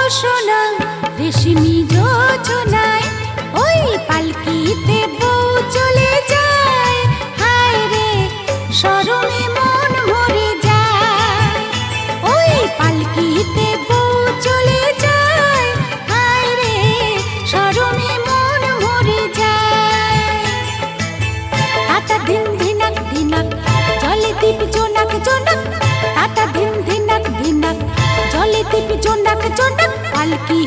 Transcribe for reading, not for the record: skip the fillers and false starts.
সোনা রেশমি যোজনায় ওই পালকিতে বউ চলে যায়। হায় রে শরমে মন মরে যায়। ওই পালকিতে বউ চলে যায়। হায় রে শরমে মন মরে যায়। তাতা ধিন ধিনাক ধিনাক জলে দীপ জোনাক জোনাক। তাতা ধিন ধিনাক ধিনাক জলে দীপ জোনাক জোনাক। পালকি